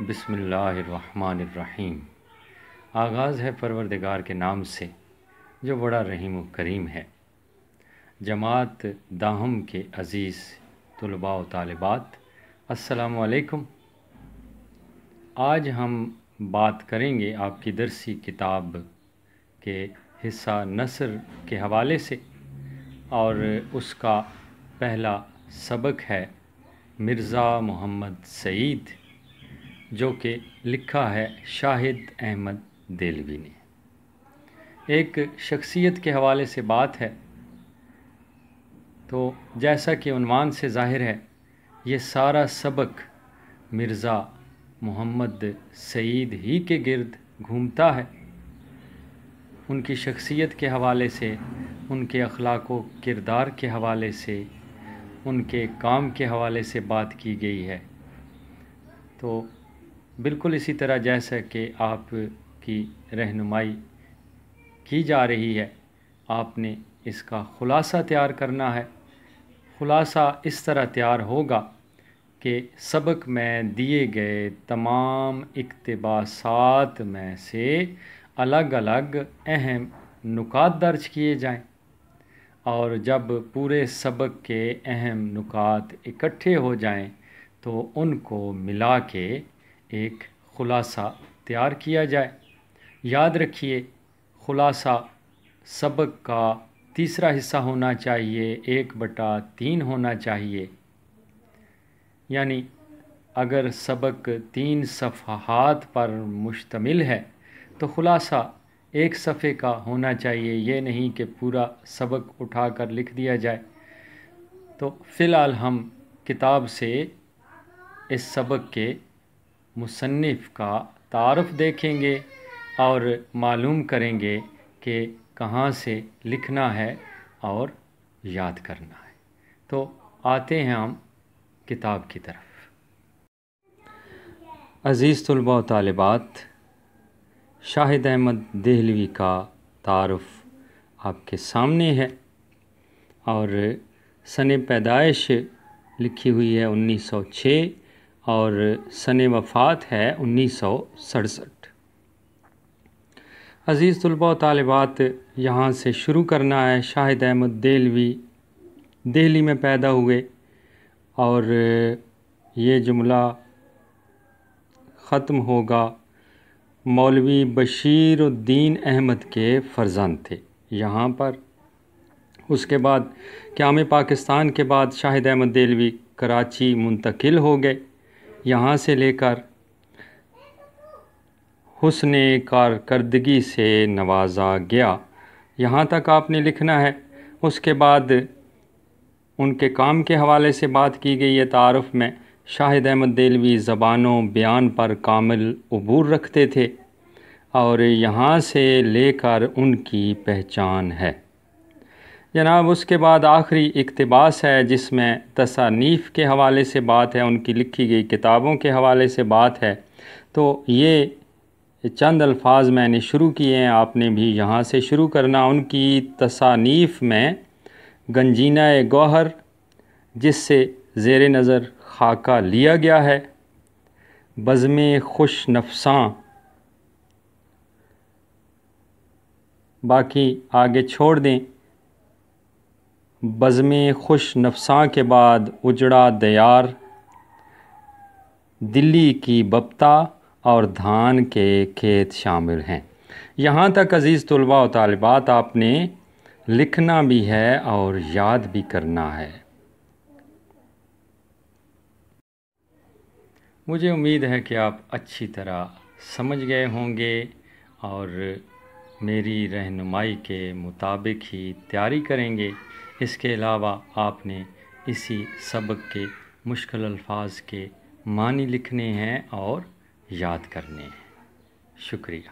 بسم اللہ الرحمن الرحیم۔ آغاز ہے پروردگار کے نام سے جو بڑا رحیم و کریم ہے۔ جماعت داہم کے عزیز طلباء و طالبات، السلام علیکم۔ آج ہم بات کریں گے آپ کی درسی کتاب کے حصہ نثر کے حوالے سے، اور اس کا پہلا سبق ہے مرزا محمد سعید، جو کہ لکھا ہے شاہد احمد دہلوی نے۔ ایک شخصیت کے حوالے سے بات ہے، تو جیسا کہ عنوان سے ظاہر ہے، یہ سارا سبق مرزا محمد سعید ہی کے گرد گھومتا ہے۔ ان کی شخصیت کے حوالے سے، ان کے اخلاق و کردار کے حوالے سے، ان کے کام کے حوالے سے بات کی گئی ہے۔ تو بالکل اسی طرح جیسا کہ آپ کی رہنمائی کی جا رہی ہے، آپ نے اس کا خلاصہ تیار کرنا ہے۔ خلاصہ اس طرح تیار ہوگا کہ سبق میں دیے گئے تمام اقتباسات میں سے الگ الگ اہم نکات درج کیے جائیں، اور جب پورے سبق کے اہم نکات اکٹھے ہو جائیں تو ان کو ملا کے ایک خلاصہ تیار کیا جائے۔ یاد رکھیے، خلاصہ سبق کا تیسرا حصہ ہونا چاہیے، 1/3 ہونا چاہیے۔ یعنی اگر سبق 3 صفحات پر مشتمل ہے تو خلاصہ 1 صفحے کا ہونا چاہیے، یہ نہیں کہ پورا سبق اٹھا کر لکھ دیا جائے۔ تو فی الحال ہم کتاب سے اس سبق کے مصنف کا تعارف دیکھیں گے اور معلوم کریں گے کہ کہاں سے لکھنا ہے اور یاد کرنا ہے۔ تو آتے ہیں ہم کتاب کی طرف۔ عزیز طلباء و طالبات، شاہد احمد دہلوی کا تعارف آپ کے سامنے ہے، اور سن پیدائش لکھی ہوئی ہے 1906 اور سن وفات ہے 1967۔ عزیز طلباء و طالبات، یہاں سے شروع کرنا ہے۔ شاہد احمد دہلوی دہلی میں پیدا ہوئے، اور یہ جملہ ختم ہوگا مولوی بشیر الدین احمد کے فرزند تھے یہاں پر۔ اس کے بعد قیام پاکستان کے بعد شاہد احمد دہلوی کراچی منتقل ہو گئے۔ یہاں سے لے کر حسن کارکردگی سے نوازا گیا، یہاں تک آپ نے لکھنا ہے۔ اس کے بعد ان کے کام کے حوالے سے بات کی گئی ہے تعارف میں۔ شاہد احمد دہلوی زبان و بیان پر کامل عبور رکھتے تھے، اور یہاں سے لے کر ان کی پہچان ہے جناب۔ اس کے بعد آخری اقتباس ہے جس میں تصانیف کے حوالے سے بات ہے، ان کی لکھی گئی کتابوں کے حوالے سے بات ہے۔ تو یہ چند الفاظ میں نے شروع کیے ہیں، آپ نے بھی یہاں سے شروع کرنا۔ ان کی تصانیف میں گنجینہ گوہر، جس سے زیر نظر خاکہ لیا گیا ہے، بزم خوش نفساں، باقی آگے چھوڑ دیں۔ بزم خوش نفساں کے بعد اجڑا دیار، دلی کی بپتا اور دھان کے کھیت شامل ہیں۔ یہاں تک عزیز طلباء و طالبات آپ نے لکھنا بھی ہے اور یاد بھی کرنا ہے۔ مجھے امید ہے کہ آپ اچھی طرح سمجھ گئے ہوں گے، اور میری رہنمائی کے مطابق ہی تیاری کریں گے۔ اس کے علاوہ آپ نے اسی سبق کے مشکل الفاظ کے معنی لکھنے ہیں اور یاد کرنے ہیں۔ شکریہ۔